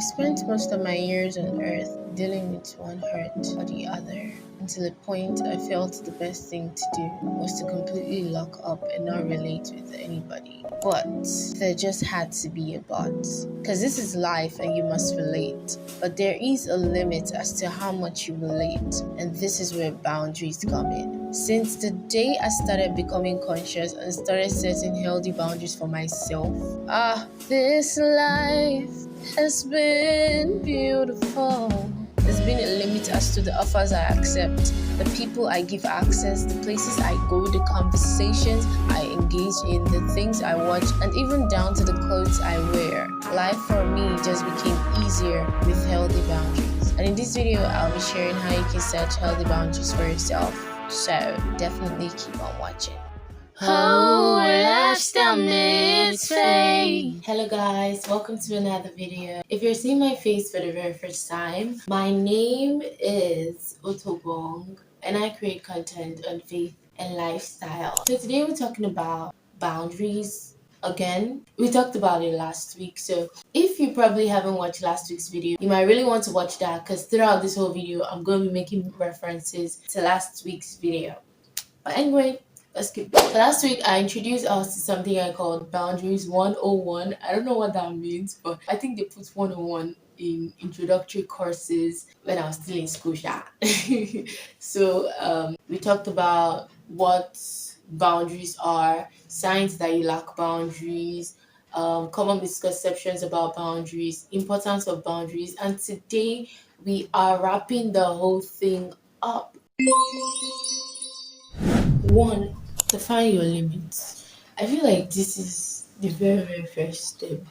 spent most of my years on earth dealing with one hurt or the other until a point I felt the best thing to do was to completely lock up and not relate with anybody. But there just had to be a but. Because this is life and you must relate. But there is a limit as to how much you relate, and this is where boundaries come in. Since the day I started becoming conscious and started setting healthy boundaries for myself, this life has been beautiful. There's been a limit as to the offers I accept, the people I give access, the places I go, the conversations I engage in, the things I watch, and even down to the clothes I wear. Life for me just became easier with healthy boundaries. And in this video, I'll be sharing how you can set healthy boundaries for yourself. So definitely keep on watching. Hello guys, welcome to another video. If you're seeing my face for the very first time, my name is Oto-Obong and I create content on faith and lifestyle. So today we're talking about boundaries again. We talked about it last week, so if you probably haven't watched last week's video, you might really want to watch that because throughout this whole video I'm going to be making references to last week's video. But anyway, let's keep. So last week I introduced us to something I called Boundaries 101. I don't know what that means, but I think they put 101 in introductory courses when I was still in school. So we talked about what boundaries are, signs that you lack boundaries, common misconceptions about boundaries, importance of boundaries, and today we are wrapping the whole thing up. 1. Define your limits. I feel like this is the very, very first step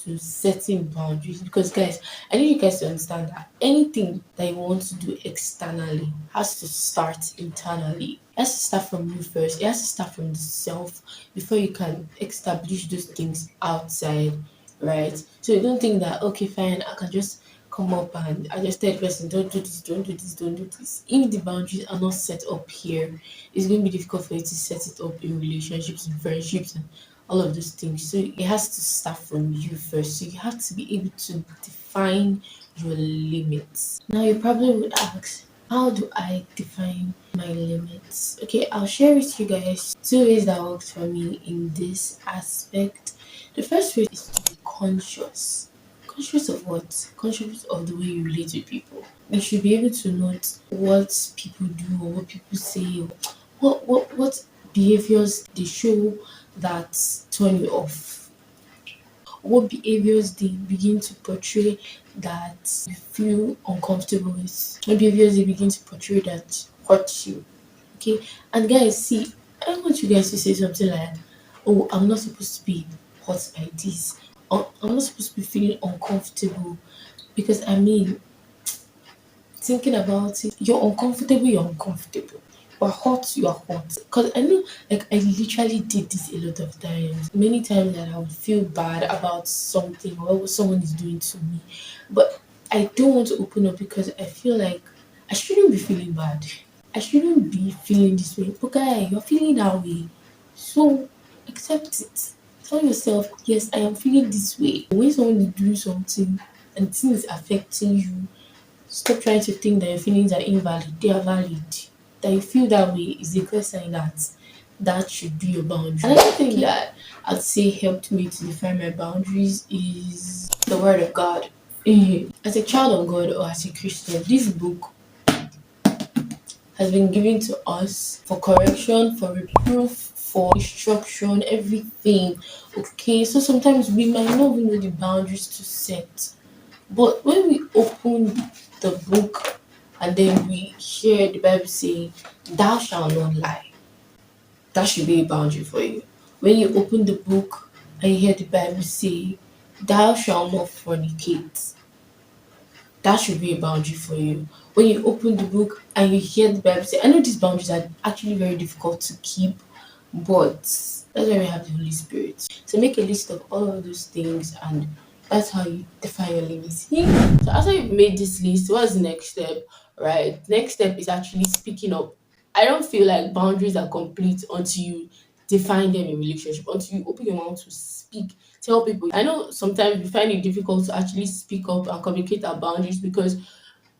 to setting boundaries because, guys, I need you guys to understand that anything that you want to do externally has to start internally. It has to start from you first. It has to start from the self before you can establish those things outside, right? So you don't think that, okay, fine, I can just come up and I just tell the person, don't do this, don't do this, don't do this. If the boundaries are not set up here, it's going to be difficult for you to set it up in relationships and friendships and all of those things. So it has to start from you first. So you have to be able to define your limits. Now you probably would ask, how do I define my limits? Okay, I'll share with you guys 2 ways that works for me in this aspect. The first way is to be conscious. Conscious of what? Conscious of the way you relate with people. You should be able to note what people do or what people say, or what behaviors they show that turn you off. What behaviors they begin to portray that you feel uncomfortable with. What behaviors they begin to portray that hurt you. Okay? And guys, see, I want you guys to say something like, oh, I'm not supposed to be hurt by this. Or I'm not supposed to be feeling uncomfortable. Because I mean, thinking about it, you're uncomfortable. You are hot, you are hot. Because I know, like, I literally did this a lot of times. Many times that I would feel bad about something or what someone is doing to me. But I don't want to open up because I feel like I shouldn't be feeling bad. I shouldn't be feeling this way. But guy, you're feeling that way. So accept it. Tell yourself, yes, I am feeling this way. When someone is doing something and the thing is affecting you, stop trying to think that your feelings are invalid. They are valid. That you feel that way is a clear sign that that should be your boundary. Another thing that I'd say helped me to define my boundaries is the Word of God. As a child of God or as a Christian, this book has been given to us for correction, for reproof, for instruction, everything. Okay, so sometimes we might not even know the boundaries to set. But when we open the book and then we hear the Bible saying, thou shalt not lie, that should be a boundary for you. When you open the book and you hear the Bible say, thou shalt not fornicate, that should be a boundary for you. When you open the book and you hear the Bible say, I know these boundaries are actually very difficult to keep, but that's why we have the Holy Spirit. So make a list of all of those things, and that's how you define your limits. So after you've made this list, what's the next step? Right? Next step is actually speaking up. I don't feel like boundaries are complete until you define them in relationship, until you open your mouth to speak, tell people. I know sometimes we find it difficult to actually speak up and communicate our boundaries because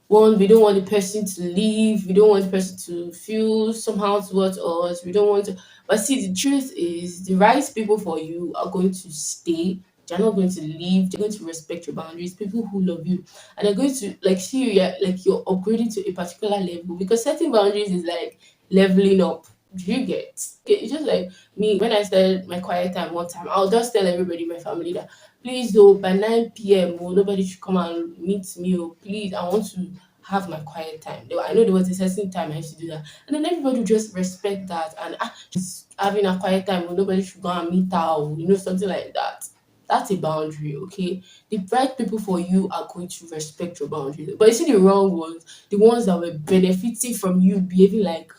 one, we don't want the person to leave, we don't want the person to feel somehow towards us, we don't want to. But see, the truth is, the right people for you are going to stay. They're not going to leave. They're going to respect your boundaries. People who love you, and they're going to like see you. Like you're upgrading to a particular level, because setting boundaries is like leveling up. Do you get? Okay, it's just like me when I started my quiet time one time. I'll just tell everybody in my family that please, though, by 9 p.m., oh, nobody should come and meet me. Oh, please, I want to have my quiet time. I know there was a certain time I used to do that. And then everybody would just respect that. And just having a quiet time, oh, nobody should go and meet her, or, something like that. That's a boundary, okay? The right people for you are going to respect your boundaries. But you see the wrong ones, the ones that were benefiting from you behaving like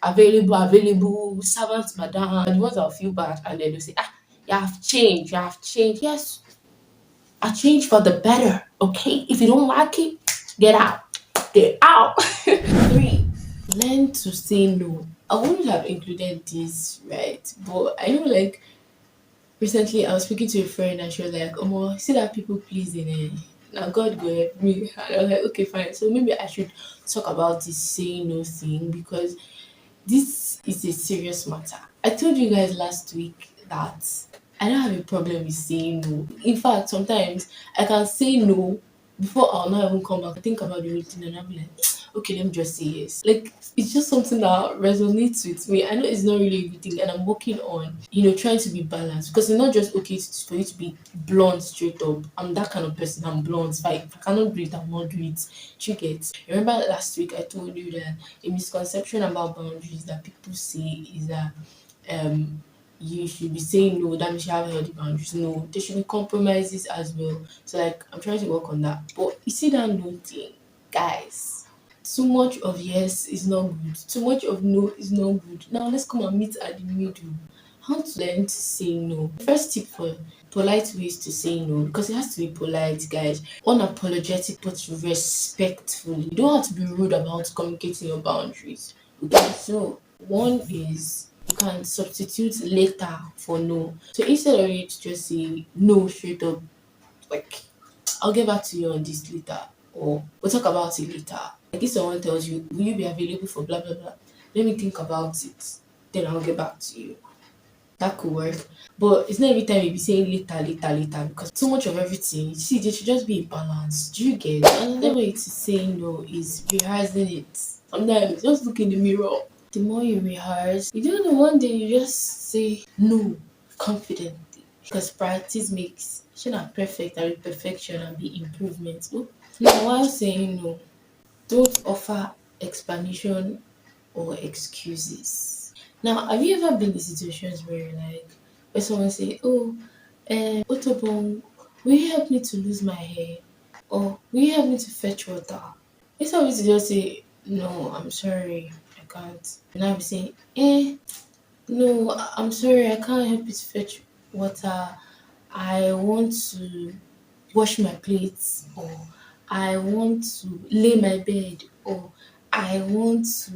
available, servant madam, the ones that will feel bad, and then they'll say, you have changed. Yes, I changed for the better, okay? If you don't like it, get out. Get out. Three, learn to say no. I wouldn't have included this, right? But I know, like, recently I was speaking to a friend and she was like, oh, see that people pleasing, eh? Now God go help me. And I was like, okay, fine. So maybe I should talk about this saying no thing, because this is a serious matter. I told you guys last week that I don't have a problem with saying no. In fact, sometimes I can say no before I'll not even come back. I think about the meeting and I'll be like, okay, let me just say yes. Like, it's just something that resonates with me. I know it's not really a good thing, and I'm working on, trying to be balanced, because it's not just okay for you to be blunt straight up. I'm that kind of person. I'm blunt. If I cannot do it, I'll not do it. You get? Remember last week I told you that a misconception about boundaries that people say is that um you should be saying no, that means you have healthy boundaries. No, there should be compromises as well. So like I'm trying to work on that. But you see that no thing, guys. Too much of yes is not good. Too much of no is not good. Now let's come and meet at the middle. How to learn to say no. First tip for polite ways to say no, because it has to be polite, guys. Unapologetic but respectful. You don't have to be rude about communicating your boundaries. Okay, so one is you can substitute later for no. So instead of you to just say no straight up, like I'll get back to you on this later, or we'll talk about it later. Like if someone tells you, will you be available for blah blah blah? Let me think about it. Then I'll get back to you. That could work. But it's not every time you be saying later, later, later, because too much of everything. You see, there should just be a balance. Do you get? Another way to say no is rehearsing it. Sometimes just look in the mirror. The more you rehearse, you don't know, one day you just say no confidently. Because practice makes should not perfect and with perfection and be improvement. Oh. Now while saying no, don't offer explanation or excuses. Now, have you ever been in situations where where someone say, "Oh, Oto-Obong, will you help me to lose my hair?" Or "Will you help me to fetch water?" Instead of you to just say, "No, I'm sorry, I can't." And I'll be saying, no, I'm sorry, I can't help you to fetch water. I want to wash my plates, or I want to lay my bed, or I want to.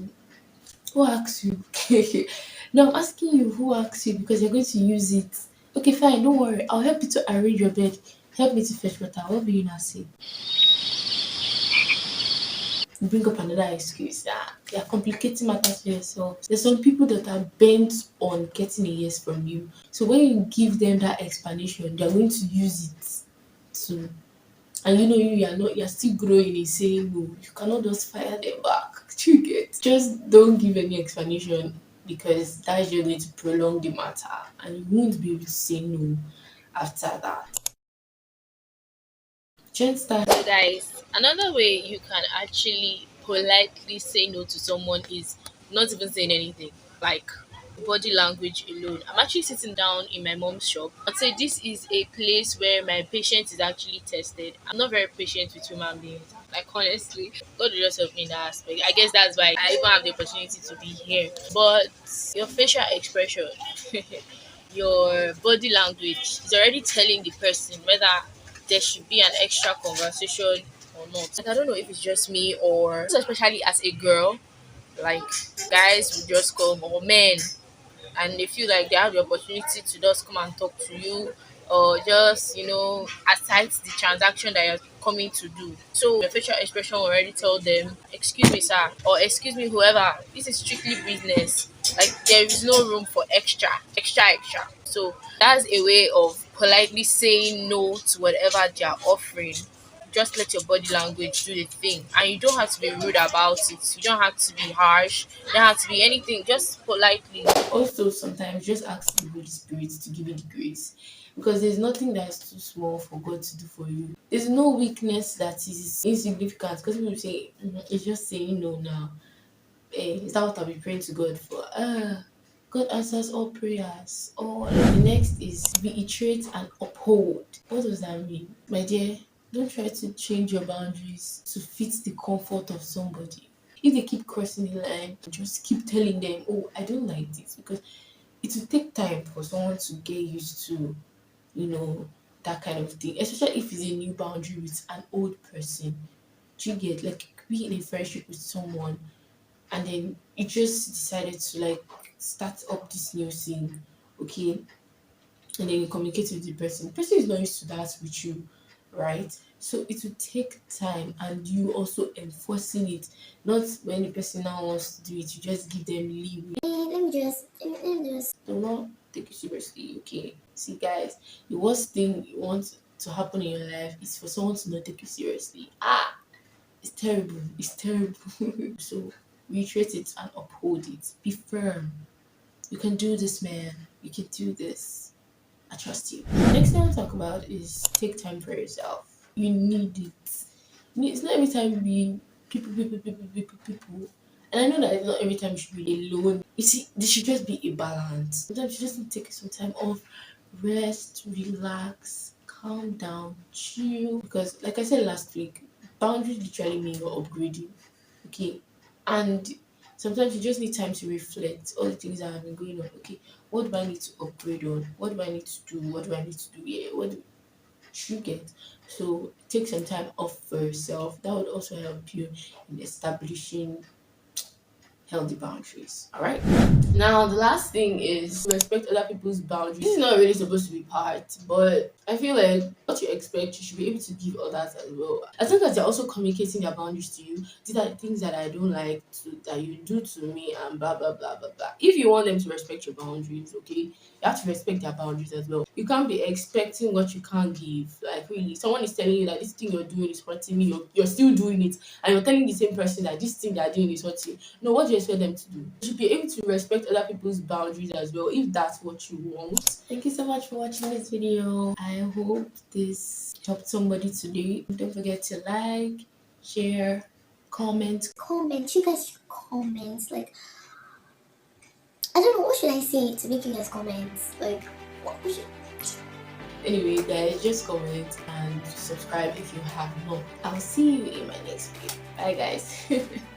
Who asks you? No, I'm asking you who asks you, because you're going to use it. Okay, fine, don't worry. I'll help you to arrange your bed. Help me to fetch water. What will you now say? You bring up another excuse. You're complicating matters for yourself. There's some people that are bent on getting a yes from you. So when you give them that explanation, they're going to use it to, and you're still growing in saying no. You cannot just fire them back. Do you get? Just don't give any explanation, because that's just going to prolong the matter, and you won't be able to say no after that. Just start. So, guys, another way you can actually politely say no to someone is not even saying anything, like body language alone. I'm actually sitting down in my mom's shop. I'd say this is a place where my patience is actually tested. I'm not very patient with human beings. Like, honestly, God will just help me in that aspect. I guess that's why I even have the opportunity to be here. But your facial expression, your body language is already telling the person whether there should be an extra conversation or not. Like, I don't know if it's just me, or especially as a girl, like guys would just come, or men, and they feel like they have the opportunity to just come and talk to you, or just aside the transaction that you're coming to do. So your facial expression will already tell them, excuse me sir, or excuse me whoever, this is strictly business. Like there is no room for extra. So that's a way of politely saying no to whatever they are offering. Just let your body language do the thing, and you don't have to be rude about it. You don't have to be harsh. You don't have to be anything. Just politely. Also, sometimes just ask the Holy Spirit to give you the grace, because there's nothing that's too small for God to do for you. There's no weakness that is insignificant, because people say, "Mhm, it's just saying no now." Is that what I'll be praying to God for? God answers all prayers. All the next is reiterate and uphold. What does that mean? My dear, don't try to change your boundaries to fit the comfort of somebody. If they keep crossing the line, just keep telling them, oh, I don't like this, because it will take time for someone to get used to, you know, that kind of thing, especially if it's a new boundary with an old person. Do you get, like, be in a friendship with someone and then you just decided to like start up this new thing, okay? And then you communicate with the person. The person is not used to that with you, right? So it will take time, and you also enforcing it. Not when the person now wants to do it, you just give them leeway. Let me just do not take it seriously, okay? See, guys, the worst thing you want to happen in your life is for someone to not take you seriously. It's terrible. It's terrible. So reiterate it and uphold it. Be firm. You can do this, man. You can do this. I trust you. Next thing I'll talk about is take time for yourself. You need it. It's not every time being people. And I know that it's not every time you should be alone. You see, there should just be a balance. Sometimes you just need to take some time off, rest, relax, calm down, chill. Because, like I said last week, boundaries literally mean you're upgrading. Okay. And sometimes you just need time to reflect all the things that have been going on. Okay, what do I need to upgrade on? What do I need to do? What do I need to do? Yeah, what do you get? So take some time off for yourself. That would also help you in establishing healthy boundaries. All right. Now, the last thing is respect other people's boundaries. This is not really supposed to be part, but I feel like what you expect, you should be able to give others as well. As long as they're also communicating their boundaries to you, these are the things that I don't like that you do to me, and blah blah blah blah blah. If you want them to respect your boundaries, okay, you have to respect their boundaries as well. You can't be expecting what you can't give. Like really, someone is telling you that this thing you're doing is hurting me, you're still doing it, and you're telling the same person that this thing they're doing is hurting you. No, what do you expect them to do? You should be able to respect other people's boundaries as well, if that's what you want. Thank you so much for watching this video. I hope this helped somebody today. Don't forget to like, share, comment. You guys should comment. Like, I don't know, what should I say to make you guys comment? Like, what we should. Anyway, guys, just comment and subscribe if you have not. I'll see you in my next video. Bye, guys.